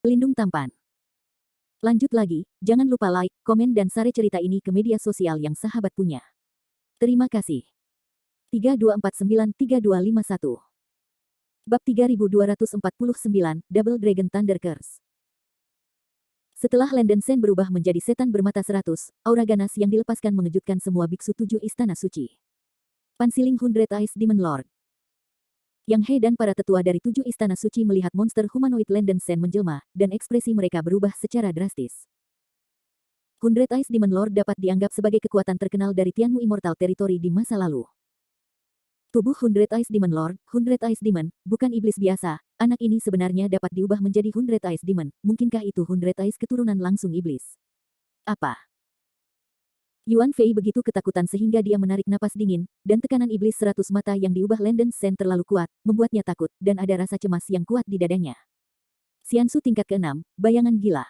Pelindung tampan. Lanjut lagi, jangan lupa like, komen dan share cerita ini ke media sosial yang sahabat punya. Terima kasih. 32493251 Bab 3249, Double Dragon Thunder Curse. Setelah Landen Sen berubah menjadi setan bermata 100, aura ganas yang dilepaskan mengejutkan semua biksu 7 istana suci. Pansiling Hundred Eyes Demon Lord. Yang He dan para tetua dari 7 istana suci melihat monster humanoid Landen Sen menjelma, dan ekspresi mereka berubah secara drastis. Hundred Eyes Demon Lord dapat dianggap sebagai kekuatan terkenal dari Tianmu Immortal Territory di masa lalu. Tubuh Hundred Eyes Demon Lord, Hundred Eyes Demon, bukan iblis biasa, anak ini sebenarnya dapat diubah menjadi Hundred Eyes Demon, mungkinkah itu Hundred Eyes keturunan langsung iblis? Apa? Yuan Fei begitu ketakutan sehingga dia menarik napas dingin, dan tekanan iblis 100 mata yang diubah Landen Sen terlalu kuat, membuatnya takut, dan ada rasa cemas yang kuat di dadanya. Xiansu tingkat ke-6, bayangan gila.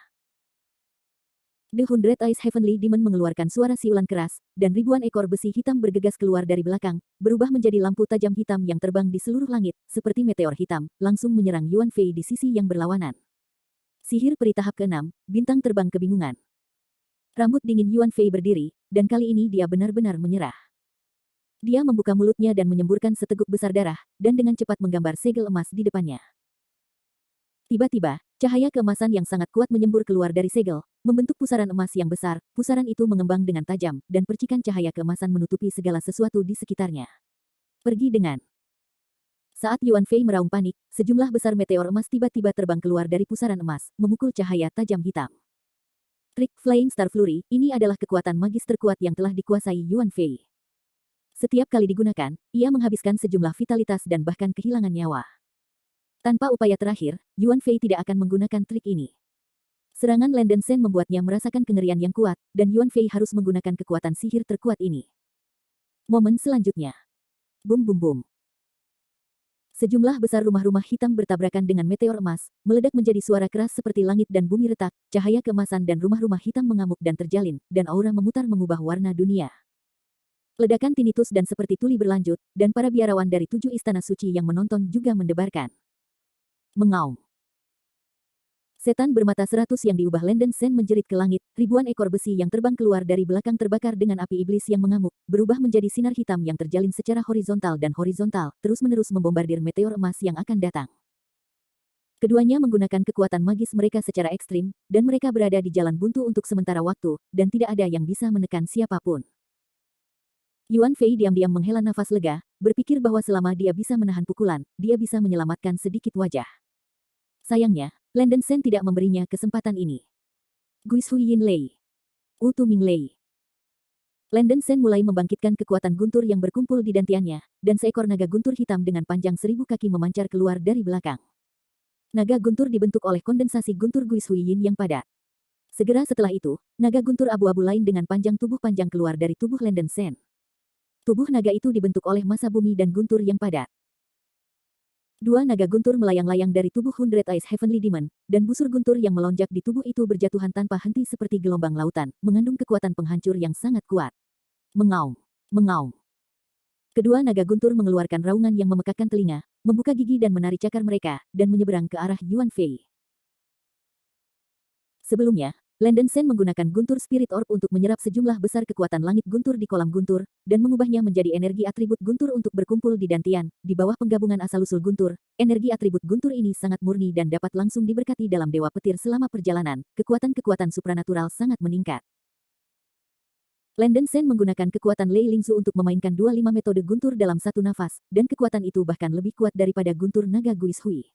The Hundred Eyes Heavenly Demon mengeluarkan suara siulan keras, dan ribuan ekor besi hitam bergegas keluar dari belakang, berubah menjadi lampu tajam hitam yang terbang di seluruh langit, seperti meteor hitam, langsung menyerang Yuan Fei di sisi yang berlawanan. Sihir peri tahap ke-6, bintang terbang kebingungan. Rambut dingin Yuan Fei berdiri, dan kali ini dia benar-benar menyerah. Dia membuka mulutnya dan menyemburkan seteguk besar darah, dan dengan cepat menggambar segel emas di depannya. Tiba-tiba, cahaya keemasan yang sangat kuat menyembur keluar dari segel, membentuk pusaran emas yang besar, pusaran itu mengembang dengan tajam, dan percikan cahaya keemasan menutupi segala sesuatu di sekitarnya. Pergi dengan. Saat Yuan Fei meraung panik, sejumlah besar meteor emas tiba-tiba terbang keluar dari pusaran emas, memukul cahaya tajam hitam. Trik Flying Star Flurry, ini adalah kekuatan magis terkuat yang telah dikuasai Yuan Fei. Setiap kali digunakan, ia menghabiskan sejumlah vitalitas dan bahkan kehilangan nyawa. Tanpa upaya terakhir, Yuan Fei tidak akan menggunakan trik ini. Serangan Landen Sen membuatnya merasakan kengerian yang kuat, dan Yuan Fei harus menggunakan kekuatan sihir terkuat ini. Momen selanjutnya. Bum bum bum. Sejumlah besar rumah-rumah hitam bertabrakan dengan meteor emas, meledak menjadi suara keras seperti langit dan bumi retak, cahaya keemasan dan rumah-rumah hitam mengamuk dan terjalin, dan aura memutar mengubah warna dunia. Ledakan tinnitus dan seperti tuli berlanjut, dan para biarawan dari 7 istana suci yang menonton juga mendebarkan. Mengaum. Setan bermata 100 yang diubah Landen Sen menjerit ke langit, ribuan ekor besi yang terbang keluar dari belakang terbakar dengan api iblis yang mengamuk, berubah menjadi sinar hitam yang terjalin secara horizontal dan horizontal, terus-menerus membombardir meteor emas yang akan datang. Keduanya menggunakan kekuatan magis mereka secara ekstrim, dan mereka berada di jalan buntu untuk sementara waktu, dan tidak ada yang bisa menekan siapapun. Yuan Fei diam-diam menghela nafas lega, berpikir bahwa selama dia bisa menahan pukulan, dia bisa menyelamatkan sedikit wajah. Sayangnya, Landen Sen tidak memberinya kesempatan ini. Guizhu Yin Lei. Utu Ming Lei. Landen Sen mulai membangkitkan kekuatan guntur yang berkumpul di dantiannya, dan seekor naga guntur hitam dengan panjang 1000 kaki memancar keluar dari belakang. Naga guntur dibentuk oleh kondensasi guntur Guizhu Yin yang padat. Segera setelah itu, naga guntur abu-abu lain dengan panjang tubuh panjang keluar dari tubuh Landen Sen. Tubuh naga itu dibentuk oleh massa bumi dan guntur yang padat. Dua naga guntur melayang-layang dari tubuh Hundred Eyes Heavenly Demon, dan busur guntur yang melonjak di tubuh itu berjatuhan tanpa henti seperti gelombang lautan, mengandung kekuatan penghancur yang sangat kuat. Mengaum. Mengaum. Kedua naga guntur mengeluarkan raungan yang memekakkan telinga, membuka gigi dan menari cakar mereka, dan menyeberang ke arah Yuan Fei. Sebelumnya, Landen Sen menggunakan guntur Spirit Orb untuk menyerap sejumlah besar kekuatan langit guntur di kolam guntur, dan mengubahnya menjadi energi atribut guntur untuk berkumpul di dantian, di bawah penggabungan asal-usul guntur. Energi atribut guntur ini sangat murni dan dapat langsung diberkati dalam Dewa Petir selama perjalanan, kekuatan-kekuatan supranatural sangat meningkat. Landen Sen menggunakan kekuatan Lei Lingzu untuk memainkan 25 metode guntur dalam satu nafas, dan kekuatan itu bahkan lebih kuat daripada guntur naga Guizhui.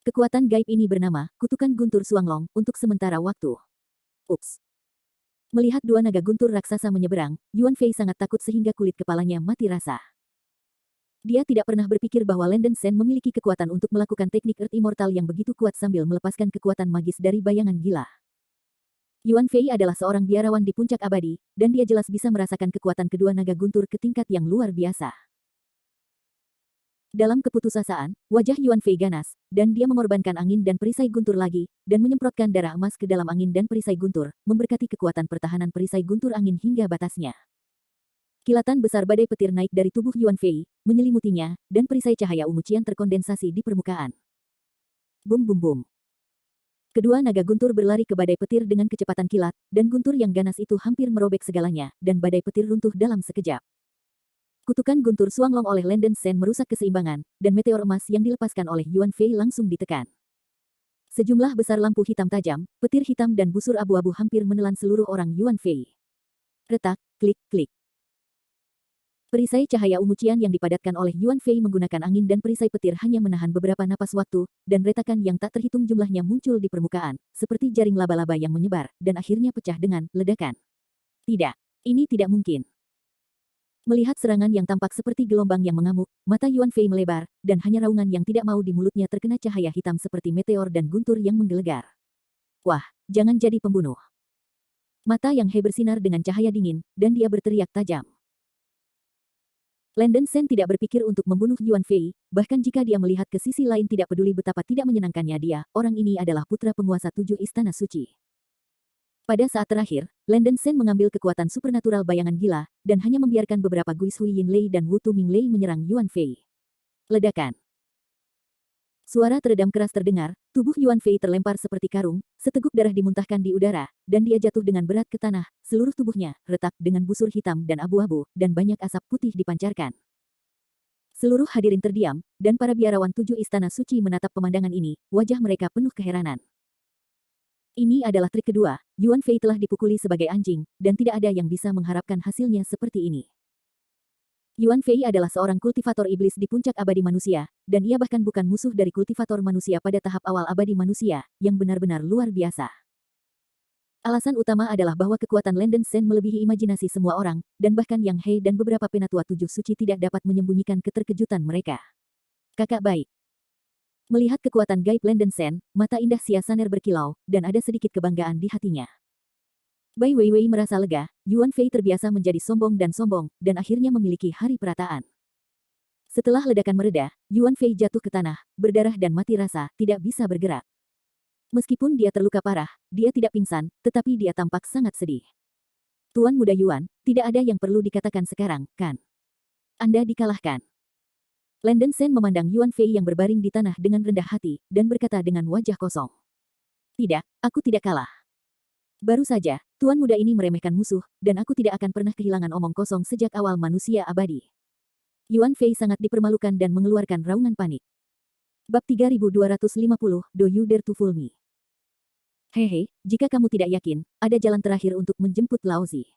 Kekuatan gaib ini bernama Kutukan Guntur Suanglong untuk sementara waktu. Ups. Melihat dua naga guntur raksasa menyeberang, Yuan Fei sangat takut sehingga kulit kepalanya mati rasa. Dia tidak pernah berpikir bahwa Landen Sen memiliki kekuatan untuk melakukan teknik Earth Immortal yang begitu kuat sambil melepaskan kekuatan magis dari bayangan gila. Yuan Fei adalah seorang biarawan di puncak abadi, dan dia jelas bisa merasakan kekuatan kedua naga guntur ke tingkat yang luar biasa. Dalam keputusasaan, wajah Yuan Fei ganas, dan dia mengorbankan angin dan perisai guntur lagi, dan menyemprotkan darah emas ke dalam angin dan perisai guntur, memberkati kekuatan pertahanan perisai guntur angin hingga batasnya. Kilatan besar badai petir naik dari tubuh Yuan Fei, menyelimutinya, dan perisai cahaya ungu cian terkondensasi di permukaan. Bum bum bum. Kedua naga guntur berlari ke badai petir dengan kecepatan kilat, dan guntur yang ganas itu hampir merobek segalanya, dan badai petir runtuh dalam sekejap. Kutukan guntur Suanglong oleh Landen Sen merusak keseimbangan, dan meteor emas yang dilepaskan oleh Yuan Fei langsung ditekan. Sejumlah besar lampu hitam tajam, petir hitam dan busur abu-abu hampir menelan seluruh orang Yuan Fei. Retak, klik, klik. Perisai cahaya ungu cian yang dipadatkan oleh Yuan Fei menggunakan angin dan perisai petir hanya menahan beberapa napas waktu, dan retakan yang tak terhitung jumlahnya muncul di permukaan, seperti jaring laba-laba yang menyebar, dan akhirnya pecah dengan ledakan. Tidak, ini tidak mungkin. Melihat serangan yang tampak seperti gelombang yang mengamuk, mata Yuan Fei melebar, dan hanya raungan yang tidak mau di mulutnya terkena cahaya hitam seperti meteor dan guntur yang menggelegar. Wah, jangan jadi pembunuh. Mata Yang He bersinar dengan cahaya dingin, dan dia berteriak tajam. Landen Sen tidak berpikir untuk membunuh Yuan Fei, bahkan jika dia melihat ke sisi lain tidak peduli betapa tidak menyenangkannya dia, orang ini adalah putra penguasa 7 istana suci. Pada saat terakhir, Landen Sen mengambil kekuatan supernatural bayangan gila, dan hanya membiarkan beberapa Guis Hui Yin Lei dan Wu Tu Ming Lei menyerang Yuan Fei. Ledakan. Suara teredam keras terdengar, tubuh Yuan Fei terlempar seperti karung, seteguk darah dimuntahkan di udara, dan dia jatuh dengan berat ke tanah, seluruh tubuhnya retak dengan busur hitam dan abu-abu, dan banyak asap putih dipancarkan. Seluruh hadirin terdiam, dan para biarawan 7 istana suci menatap pemandangan ini, wajah mereka penuh keheranan. Ini adalah trik kedua, Yuan Fei telah dipukuli sebagai anjing, dan tidak ada yang bisa mengharapkan hasilnya seperti ini. Yuan Fei adalah seorang kultivator iblis di puncak abadi manusia, dan ia bahkan bukan musuh dari kultivator manusia pada tahap awal abadi manusia, yang benar-benar luar biasa. Alasan utama adalah bahwa kekuatan Landen Sen melebihi imajinasi semua orang, dan bahkan Yang He dan beberapa penatua 7 suci tidak dapat menyembunyikan keterkejutan mereka. Kakak baik. Melihat kekuatan gaib Landen Sen, mata indah Xia Saner berkilau, dan ada sedikit kebanggaan di hatinya. Bai Weiwei merasa lega, Yuan Fei terbiasa menjadi sombong, dan akhirnya memiliki hari perataan. Setelah ledakan mereda, Yuan Fei jatuh ke tanah, berdarah dan mati rasa, tidak bisa bergerak. Meskipun dia terluka parah, dia tidak pingsan, tetapi dia tampak sangat sedih. Tuan Muda Yuan, tidak ada yang perlu dikatakan sekarang, kan? Anda dikalahkan. Landen Sen memandang Yuan Fei yang berbaring di tanah dengan rendah hati, dan berkata dengan wajah kosong. Tidak, aku tidak kalah. Baru saja, Tuan Muda ini meremehkan musuh, dan aku tidak akan pernah kehilangan omong kosong sejak awal manusia abadi. Yuan Fei sangat dipermalukan dan mengeluarkan raungan panik. Bab 3250, Do You Dare to Fool Me? Hehe, jika kamu tidak yakin, ada jalan terakhir untuk menjemput Laozi.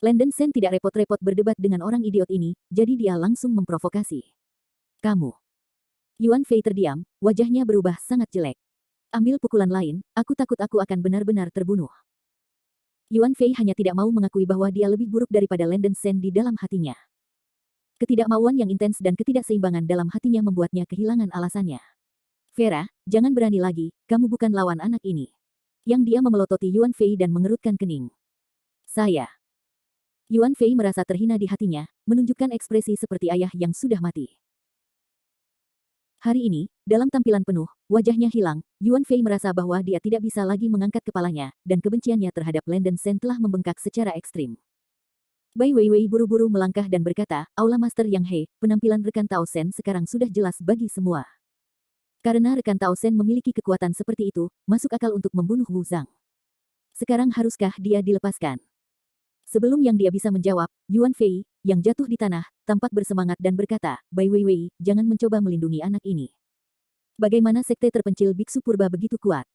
Landen Sen tidak repot-repot berdebat dengan orang idiot ini, jadi dia langsung memprovokasi. Kamu. Yuan Fei terdiam, wajahnya berubah sangat jelek. Ambil pukulan lain, aku takut aku akan benar-benar terbunuh. Yuan Fei hanya tidak mau mengakui bahwa dia lebih buruk daripada Landen Sen di dalam hatinya. Ketidakmauan yang intens dan ketidakseimbangan dalam hatinya membuatnya kehilangan alasannya. Vera, jangan berani lagi, kamu bukan lawan anak ini. Yang dia memelototi Yuan Fei dan mengerutkan kening. Saya. Yuan Fei merasa terhina di hatinya, menunjukkan ekspresi seperti ayah yang sudah mati. Hari ini, dalam tampilan penuh, wajahnya hilang, Yuan Fei merasa bahwa dia tidak bisa lagi mengangkat kepalanya, dan kebenciannya terhadap Landen Sen telah membengkak secara ekstrim. Bai Weiwei buru-buru melangkah dan berkata, Aula Master Yang He, penampilan rekan Tao Sen sekarang sudah jelas bagi semua. Karena rekan Tao Sen memiliki kekuatan seperti itu, masuk akal untuk membunuh Wu Zhang. Sekarang haruskah dia dilepaskan? Sebelum yang dia bisa menjawab, Yuan Fei, yang jatuh di tanah, tampak bersemangat dan berkata, Bai Weiwei, jangan mencoba melindungi anak ini. Bagaimana sekte terpencil biksu purba begitu kuat?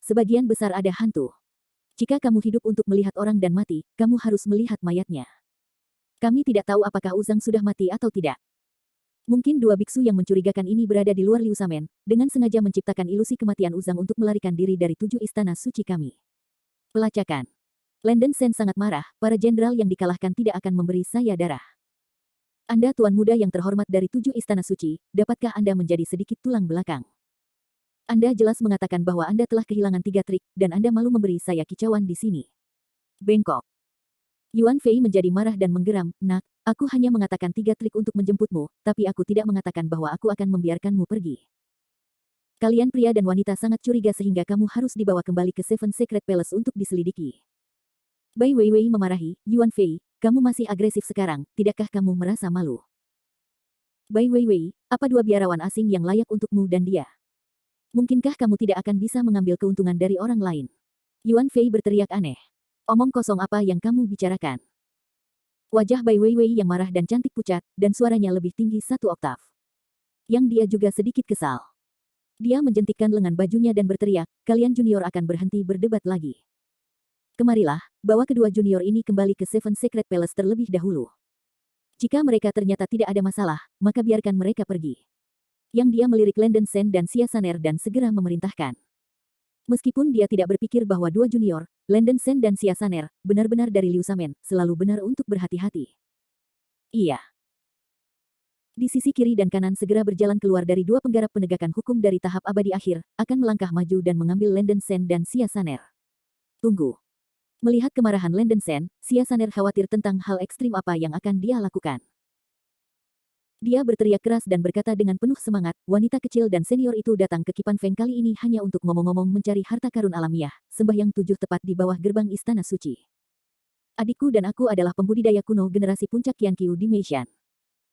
Sebagian besar ada hantu. Jika kamu hidup untuk melihat orang dan mati, kamu harus melihat mayatnya. Kami tidak tahu apakah Wu Zhang sudah mati atau tidak. Mungkin dua biksu yang mencurigakan ini berada di luar Liu Samen, dengan sengaja menciptakan ilusi kematian Wu Zhang untuk melarikan diri dari 7 istana suci kami. Pelacakan. Landen Sen sangat marah, para jenderal yang dikalahkan tidak akan memberi saya darah. Anda tuan muda yang terhormat dari 7 istana suci, dapatkah Anda menjadi sedikit tulang belakang? Anda jelas mengatakan bahwa Anda telah kehilangan 3 trik, dan Anda malu memberi saya kicauan di sini. Bengkok. Yuan Fei menjadi marah dan menggeram, nak, aku hanya mengatakan 3 trik untuk menjemputmu, tapi aku tidak mengatakan bahwa aku akan membiarkanmu pergi. Kalian pria dan wanita sangat curiga sehingga kamu harus dibawa kembali ke Seven Secret Palace untuk diselidiki. Bai Weiwei memarahi, Yuan Fei, kamu masih agresif sekarang, tidakkah kamu merasa malu? Bai Weiwei, apa dua biarawan asing yang layak untukmu dan dia? Mungkinkah kamu tidak akan bisa mengambil keuntungan dari orang lain? Yuan Fei berteriak aneh. Omong kosong apa yang kamu bicarakan? Wajah Bai Weiwei yang marah dan cantik pucat, dan suaranya lebih tinggi 1 oktav. Yang dia juga sedikit kesal. Dia menjentikkan lengan bajunya dan berteriak, kalian junior akan berhenti berdebat lagi. Kemarilah, bawa kedua junior ini kembali ke Seven Secret Palace terlebih dahulu. Jika mereka ternyata tidak ada masalah, maka biarkan mereka pergi. Yang dia melirik Landen Sen dan Xia Saner dan segera memerintahkan. Meskipun dia tidak berpikir bahwa dua junior, Landen Sen dan Xia Saner, benar-benar dari Liu Samen, selalu benar untuk berhati-hati. Iya. Di sisi kiri dan kanan segera berjalan keluar dari dua penggarap penegakan hukum dari tahap abadi akhir, akan melangkah maju dan mengambil Landen Sen dan Xia Saner. Tunggu. Melihat kemarahan Landen Sen, Xia Saner khawatir tentang hal ekstrim apa yang akan dia lakukan. Dia berteriak keras dan berkata dengan penuh semangat, wanita kecil dan senior itu datang ke Kipan Feng kali ini hanya untuk ngomong-ngomong mencari harta karun alamiah, sembahyang 7 tepat di bawah gerbang Istana Suci. Adikku dan aku adalah pembudidaya kuno generasi puncak Qianqiu di Meishan.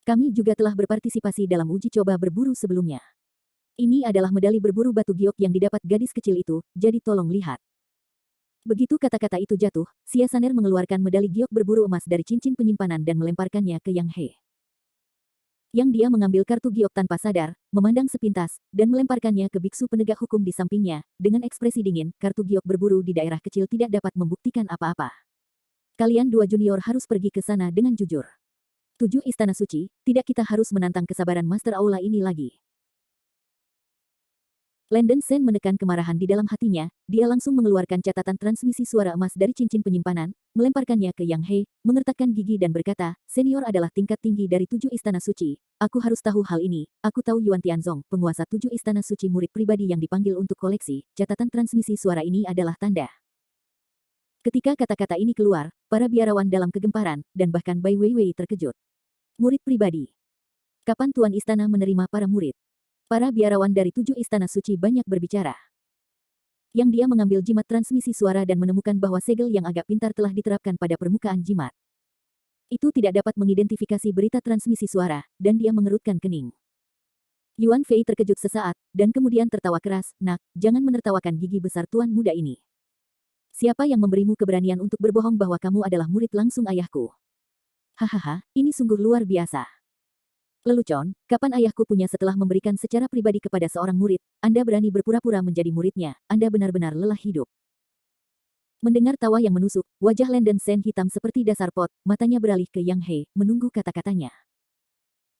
Kami juga telah berpartisipasi dalam uji coba berburu sebelumnya. Ini adalah medali berburu batu giok yang didapat gadis kecil itu, jadi tolong lihat. Begitu kata-kata itu jatuh, Xia Saner mengeluarkan medali giok berburu emas dari cincin penyimpanan dan melemparkannya ke Yang He. Yang dia mengambil kartu giok tanpa sadar, memandang sepintas, dan melemparkannya ke biksu penegak hukum di sampingnya, dengan ekspresi dingin, kartu giok berburu di daerah kecil tidak dapat membuktikan apa-apa. Kalian dua junior harus pergi ke sana dengan jujur. 7 Istana Suci, tidak kita harus menantang kesabaran Master Aula ini lagi. Landen Sen menekan kemarahan di dalam hatinya, dia langsung mengeluarkan catatan transmisi suara emas dari cincin penyimpanan, melemparkannya ke Yang He, mengertakkan gigi dan berkata, senior adalah tingkat tinggi dari 7 Istana Suci, aku harus tahu hal ini, aku tahu Yuan Tianzong, penguasa 7 Istana Suci murid pribadi yang dipanggil untuk koleksi, catatan transmisi suara ini adalah tanda. Ketika kata-kata ini keluar, para biarawan dalam kegemparan, dan bahkan Bai Weiwei terkejut. Murid pribadi. Kapan Tuan Istana menerima para murid? Para biarawan dari 7 Istana Suci banyak berbicara. Yang dia mengambil jimat transmisi suara dan menemukan bahwa segel yang agak pintar telah diterapkan pada permukaan jimat. Itu tidak dapat mengidentifikasi berita transmisi suara, dan dia mengerutkan kening. Yuan Fei terkejut sesaat, dan kemudian tertawa keras, nak, jangan menertawakan gigi besar tuan muda ini. Siapa yang memberimu keberanian untuk berbohong bahwa kamu adalah murid langsung ayahku? Hahaha, ini sungguh luar biasa. Lelucon, kapan ayahku punya setelah memberikan secara pribadi kepada seorang murid, Anda berani berpura-pura menjadi muridnya, Anda benar-benar lelah hidup. Mendengar tawa yang menusuk, wajah Landen Sen hitam seperti dasar pot, matanya beralih ke Yang He, menunggu kata-katanya.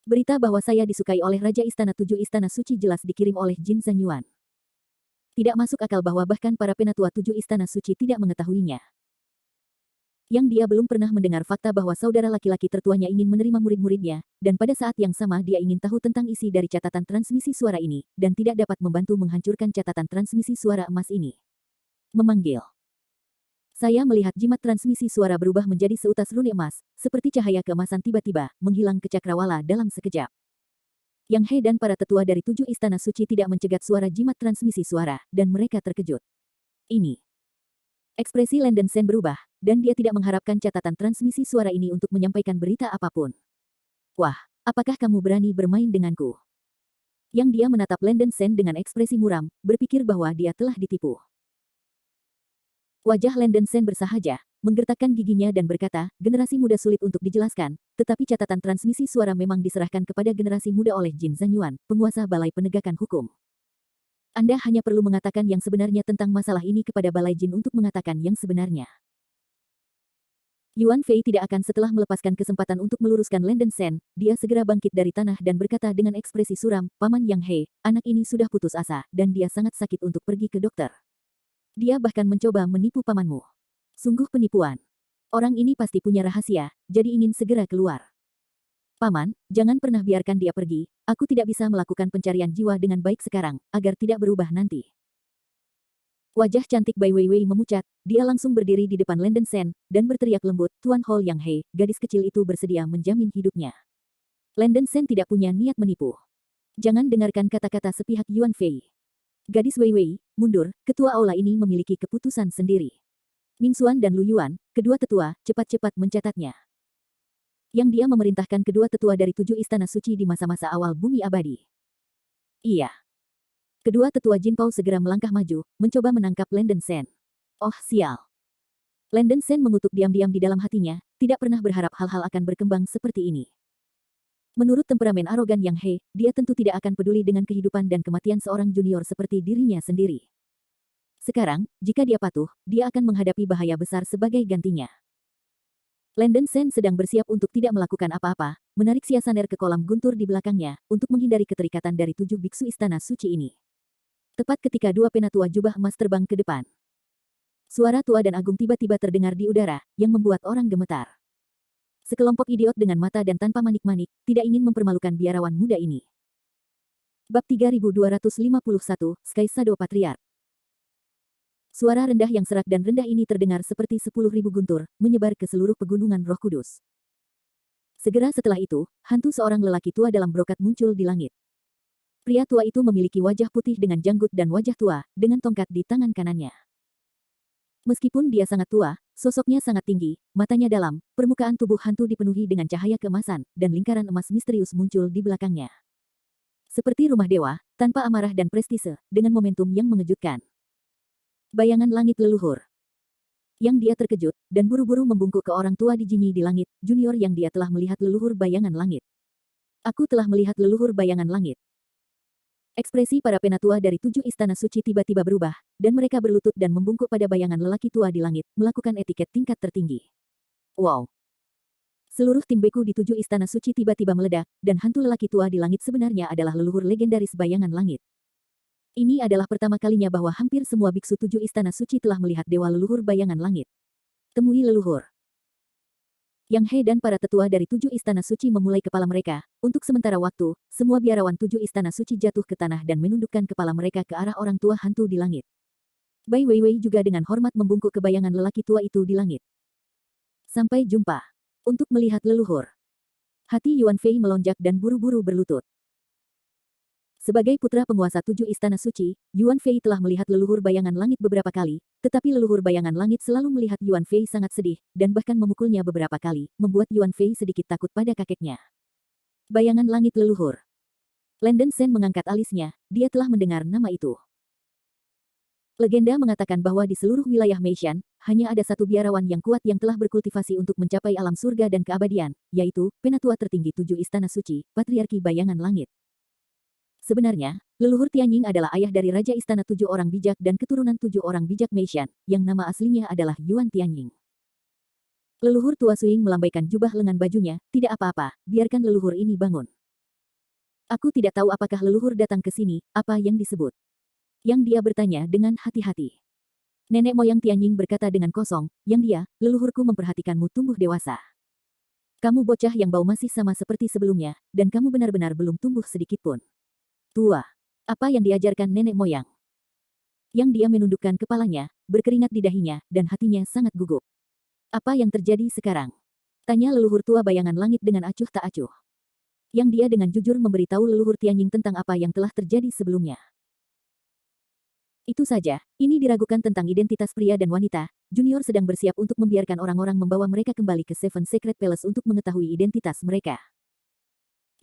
Berita bahwa saya disukai oleh Raja Istana 7 Istana Suci jelas dikirim oleh Jin Zhanyuan. Tidak masuk akal bahwa bahkan para penatua 7 Istana Suci tidak mengetahuinya. Yang dia belum pernah mendengar fakta bahwa saudara laki-laki tertuanya ingin menerima murid-muridnya, dan pada saat yang sama dia ingin tahu tentang isi dari catatan transmisi suara ini, dan tidak dapat membantu menghancurkan catatan transmisi suara emas ini. Memanggil. Saya melihat jimat transmisi suara berubah menjadi seutas rune emas, seperti cahaya keemasan tiba-tiba, menghilang ke cakrawala dalam sekejap. Yang He dan para tetua dari 7 Istana Suci tidak mencegat suara jimat transmisi suara, dan mereka terkejut. Ini. Ekspresi Landen Sen berubah, dan dia tidak mengharapkan catatan transmisi suara ini untuk menyampaikan berita apapun. Wah, apakah kamu berani bermain denganku? Yang dia menatap Landen Sen dengan ekspresi muram, berpikir bahwa dia telah ditipu. Wajah Landen Sen bersahaja, menggertakkan giginya dan berkata, generasi muda sulit untuk dijelaskan, tetapi catatan transmisi suara memang diserahkan kepada generasi muda oleh Jin Zhanyuan, penguasa Balai Penegakan Hukum. Anda hanya perlu mengatakan yang sebenarnya tentang masalah ini kepada Balai Jin untuk mengatakan yang sebenarnya. Yuan Fei tidak akan setelah melepaskan kesempatan untuk meluruskan Landen Sen, dia segera bangkit dari tanah dan berkata dengan ekspresi suram, Paman Yang He, anak ini sudah putus asa, dan dia sangat sakit untuk pergi ke dokter. Dia bahkan mencoba menipu pamanmu. Sungguh penipuan. Orang ini pasti punya rahasia, jadi ingin segera keluar. Paman, jangan pernah biarkan dia pergi, aku tidak bisa melakukan pencarian jiwa dengan baik sekarang, agar tidak berubah nanti. Wajah cantik Bai Weiwei memucat, dia langsung berdiri di depan Landen Sen, dan berteriak lembut, Tuan Hall Yang He, gadis kecil itu bersedia menjamin hidupnya. Landen Sen tidak punya niat menipu. Jangan dengarkan kata-kata sepihak Yuan Fei. Gadis Weiwei, mundur, ketua aula ini memiliki keputusan sendiri. Ming Xuan dan Lu Yuan, kedua tetua, cepat-cepat mencatatnya. Yang dia memerintahkan kedua tetua dari 7 Istana Suci di masa-masa awal bumi abadi. Iya. Kedua tetua Jinpao segera melangkah maju, mencoba menangkap Landen Sen. Oh sial. Landen Sen mengutuk diam-diam di dalam hatinya, tidak pernah berharap hal-hal akan berkembang seperti ini. Menurut temperamen arogan Yang He, dia tentu tidak akan peduli dengan kehidupan dan kematian seorang junior seperti dirinya sendiri. Sekarang, jika dia patuh, dia akan menghadapi bahaya besar sebagai gantinya. Landen Sen sedang bersiap untuk tidak melakukan apa-apa, menarik Siasaner ke kolam guntur di belakangnya, untuk menghindari keterikatan dari 7 biksu istana suci ini. Tepat ketika dua penatua jubah emas terbang ke depan. Suara tua dan agung tiba-tiba terdengar di udara, yang membuat orang gemetar. Sekelompok idiot dengan mata dan tanpa manik-manik, tidak ingin mempermalukan biarawan muda ini. Bab 3251, Sky Shadow Patriarch. Suara rendah yang serak dan rendah ini terdengar seperti 10.000 guntur, menyebar ke seluruh pegunungan Roh Kudus. Segera setelah itu, hantu seorang lelaki tua dalam brokat muncul di langit. Pria tua itu memiliki wajah putih dengan janggut dan wajah tua, dengan tongkat di tangan kanannya. Meskipun dia sangat tua, sosoknya sangat tinggi, matanya dalam, permukaan tubuh hantu dipenuhi dengan cahaya keemasan, dan lingkaran emas misterius muncul di belakangnya. Seperti rumah dewa, tanpa amarah dan prestise, dengan momentum yang mengejutkan. Bayangan langit leluhur. Yang dia terkejut, dan buru-buru membungkuk ke orang tua di Jinyi di langit, junior yang dia telah melihat leluhur bayangan langit. Aku telah melihat leluhur bayangan langit. Ekspresi para penatua dari 7 istana suci tiba-tiba berubah, dan mereka berlutut dan membungkuk pada bayangan lelaki tua di langit, melakukan etiket tingkat tertinggi. Wow! Seluruh tim beku di 7 istana suci tiba-tiba meledak, dan hantu lelaki tua di langit sebenarnya adalah leluhur legendaris bayangan langit. Ini adalah pertama kalinya bahwa hampir semua biksu 7 istana suci telah melihat dewa leluhur bayangan langit. Temui leluhur. Yang He dan para tetua dari 7 istana suci memulai kepala mereka. Untuk sementara waktu, semua biarawan 7 istana suci jatuh ke tanah dan menundukkan kepala mereka ke arah orang tua hantu di langit. Bai Weiwei juga dengan hormat membungkuk ke bayangan lelaki tua itu di langit. Sampai jumpa. Untuk melihat leluhur. Hati Yuan Fei melonjak dan buru-buru berlutut. Sebagai putra penguasa 7 istana suci, Yuan Fei telah melihat leluhur bayangan langit beberapa kali, tetapi leluhur bayangan langit selalu melihat Yuan Fei sangat sedih, dan bahkan memukulnya beberapa kali, membuat Yuan Fei sedikit takut pada kakeknya. Bayangan langit leluhur. Landen Sen mengangkat alisnya, dia telah mendengar nama itu. Legenda mengatakan bahwa di seluruh wilayah Meishan, hanya ada satu biarawan yang kuat yang telah berkultivasi untuk mencapai alam surga dan keabadian, yaitu penatua tertinggi 7 istana suci, Patriarki Bayangan Langit. Sebenarnya, leluhur Tianying adalah ayah dari Raja Istana 7 orang bijak dan keturunan 7 orang bijak Meishan, yang nama aslinya adalah Yuan Tianying. Leluhur tua Suing melambaikan jubah lengan bajunya, tidak apa-apa, biarkan leluhur ini bangun. Aku tidak tahu apakah leluhur datang ke sini, apa yang disebut. Yang dia bertanya dengan hati-hati. Nenek moyang Tianying berkata dengan kosong, yang dia, leluhurku memperhatikanmu tumbuh dewasa. Kamu bocah yang bau masih sama seperti sebelumnya, dan kamu benar-benar belum tumbuh sedikitpun. Tua. Apa yang diajarkan nenek moyang? Yang dia menundukkan kepalanya, berkeringat di dahinya, dan hatinya sangat gugup. Apa yang terjadi sekarang? Tanya leluhur tua bayangan langit dengan acuh tak acuh. Yang dia dengan jujur memberitahu leluhur Tianying tentang apa yang telah terjadi sebelumnya. Itu saja, ini diragukan tentang identitas pria dan wanita, junior sedang bersiap untuk membiarkan orang-orang membawa mereka kembali ke Seven Secret Palace untuk mengetahui identitas mereka.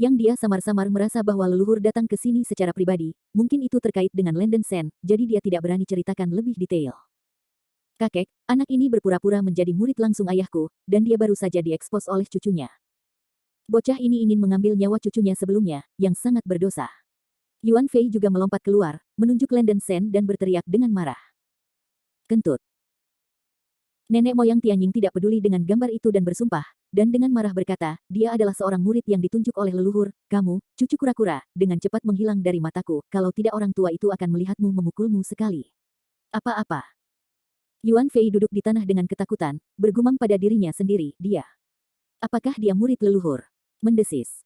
Yang dia samar-samar merasa bahwa leluhur datang ke sini secara pribadi, mungkin itu terkait dengan Landen Sen, jadi dia tidak berani ceritakan lebih detail. Kakek, anak ini berpura-pura menjadi murid langsung ayahku, dan dia baru saja diekspos oleh cucunya. Bocah ini ingin mengambil nyawa cucunya sebelumnya, yang sangat berdosa. Yuan Fei juga melompat keluar, menunjuk Landen Sen dan berteriak dengan marah. Kentut. Nenek moyang Tianying tidak peduli dengan gambar itu dan bersumpah, dan dengan marah berkata, dia adalah seorang murid yang ditunjuk oleh leluhur, kamu, cucu kura-kura, dengan cepat menghilang dari mataku, kalau tidak orang tua itu akan melihatmu memukulmu sekali. Apa-apa? Yuan Fei duduk di tanah dengan ketakutan, bergumam pada dirinya sendiri, dia. Apakah dia murid leluhur? Mendesis.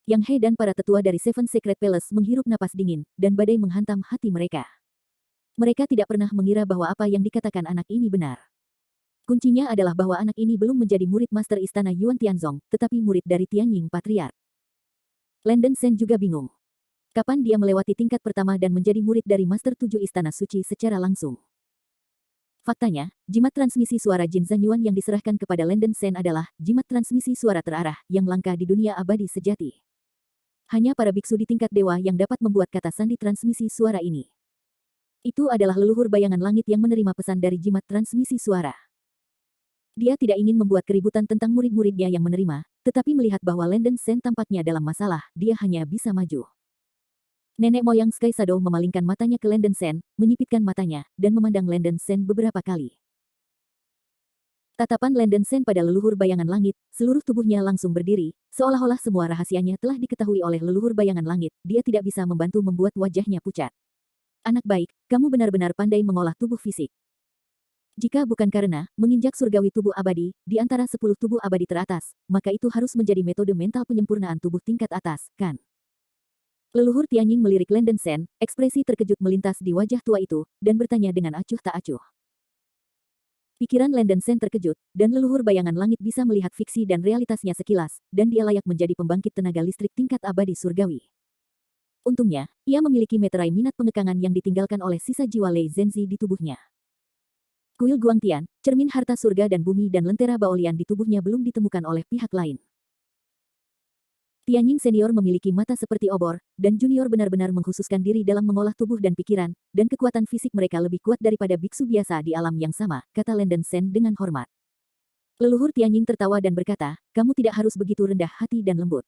Yang He dan para tetua dari Seven Secret Palace menghirup napas dingin, dan badai menghantam hati mereka. Mereka tidak pernah mengira bahwa apa yang dikatakan anak ini benar. Kuncinya adalah bahwa anak ini belum menjadi murid master istana Yuan Tianzong, tetapi murid dari Tianying Patriarch. Landen Sen juga bingung. Kapan dia melewati tingkat pertama dan menjadi murid dari master 7 istana suci secara langsung? Faktanya, jimat transmisi suara Jin Zanyuan yang diserahkan kepada Landen Sen adalah jimat transmisi suara terarah yang langka di dunia abadi sejati. Hanya para biksu di tingkat dewa yang dapat membuat kata sandi transmisi suara ini. Itu adalah leluhur bayangan langit yang menerima pesan dari jimat transmisi suara. Dia tidak ingin membuat keributan tentang murid-muridnya yang menerima, tetapi melihat bahwa Landen Sen tampaknya dalam masalah, dia hanya bisa maju. Nenek moyang Sky Shadow memalingkan matanya ke Landen Sen, menyipitkan matanya, dan memandang Landen Sen beberapa kali. Tatapan Landen Sen pada leluhur bayangan langit, seluruh tubuhnya langsung berdiri, seolah-olah semua rahasianya telah diketahui oleh leluhur bayangan langit, dia tidak bisa membantu membuat wajahnya pucat. Anak baik, kamu benar-benar pandai mengolah tubuh fisik. Jika bukan karena menginjak surgawi tubuh abadi, di antara 10 tubuh abadi teratas, maka itu harus menjadi metode mental penyempurnaan tubuh tingkat atas, kan? Leluhur Tianying melirik Landen Sen, ekspresi terkejut melintas di wajah tua itu, dan bertanya dengan acuh tak acuh. Pikiran Landen Sen terkejut, dan leluhur bayangan langit bisa melihat fiksi dan realitasnya sekilas, dan dia layak menjadi pembangkit tenaga listrik tingkat abadi surgawi. Untungnya, ia memiliki meterai minat pengekangan yang ditinggalkan oleh sisa jiwa Lei Zhenzi di tubuhnya. Kuil Guangtian, cermin harta surga dan bumi dan lentera baolian di tubuhnya belum ditemukan oleh pihak lain. Tianying senior memiliki mata seperti obor, dan junior benar-benar mengkhususkan diri dalam mengolah tubuh dan pikiran, dan kekuatan fisik mereka lebih kuat daripada biksu biasa di alam yang sama, kata Landen Sen dengan hormat. Leluhur Tianying tertawa dan berkata, kamu tidak harus begitu rendah hati dan lembut.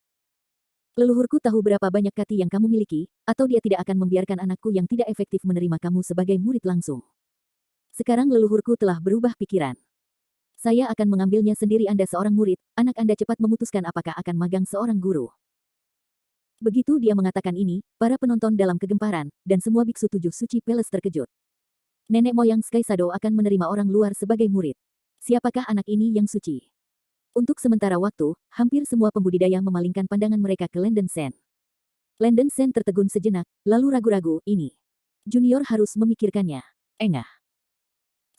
Leluhurku tahu berapa banyak kati yang kamu miliki, atau dia tidak akan membiarkan anakku yang tidak efektif menerima kamu sebagai murid langsung. Sekarang leluhurku telah berubah pikiran. Saya akan mengambilnya sendiri Anda seorang murid, anak Anda cepat memutuskan apakah akan magang seorang guru. Begitu dia mengatakan ini, para penonton dalam kegemparan, dan semua biksu 7 suci Palace terkejut. Nenek moyang Sky Shadow akan menerima orang luar sebagai murid. Siapakah anak ini yang suci? Untuk sementara waktu, hampir semua pembudidaya memalingkan pandangan mereka ke Landen Sen. Landen Sen tertegun sejenak, lalu ragu-ragu, ini. Junior harus memikirkannya. Engah.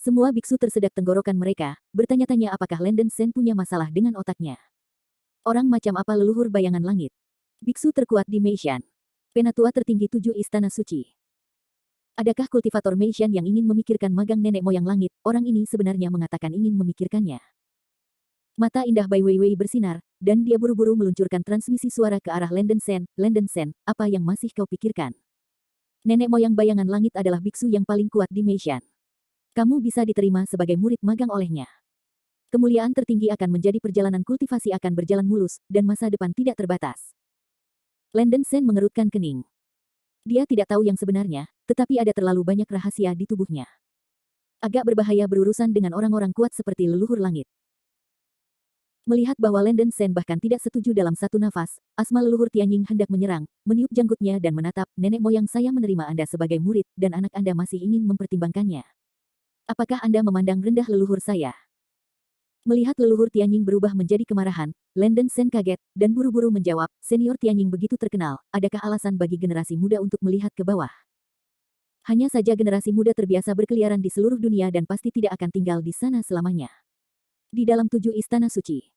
Semua biksu tersedak tenggorokan mereka, bertanya-tanya apakah Landen Sen punya masalah dengan otaknya. Orang macam apa leluhur bayangan langit? Biksu terkuat di Meishan. Penatua tertinggi 7 istana suci. Adakah kultivator Meishan yang ingin memikirkan magang nenek moyang langit? Orang ini sebenarnya mengatakan ingin memikirkannya. Mata indah Bai Weiwei bersinar, dan dia buru-buru meluncurkan transmisi suara ke arah Landen Sen. Landen Sen, apa yang masih kau pikirkan? Nenek moyang bayangan langit adalah biksu yang paling kuat di Meishan. Kamu bisa diterima sebagai murid magang olehnya. Kemuliaan tertinggi akan menjadi perjalanan kultivasi akan berjalan mulus, dan masa depan tidak terbatas. Landen Sen mengerutkan kening. Dia tidak tahu yang sebenarnya, tetapi ada terlalu banyak rahasia di tubuhnya. Agak berbahaya berurusan dengan orang-orang kuat seperti leluhur langit. Melihat bahwa Landen Sen bahkan tidak setuju dalam satu nafas, asma leluhur Tianying hendak menyerang, meniup janggutnya dan menatap, nenek moyang saya menerima Anda sebagai murid, dan anak Anda masih ingin mempertimbangkannya. Apakah Anda memandang rendah leluhur saya? Melihat leluhur Tianying berubah menjadi kemarahan, Landen Sen kaget, dan buru-buru menjawab, senior Tianying begitu terkenal, adakah alasan bagi generasi muda untuk melihat ke bawah? Hanya saja generasi muda terbiasa berkeliaran di seluruh dunia dan pasti tidak akan tinggal di sana selamanya. Di dalam 7 istana suci.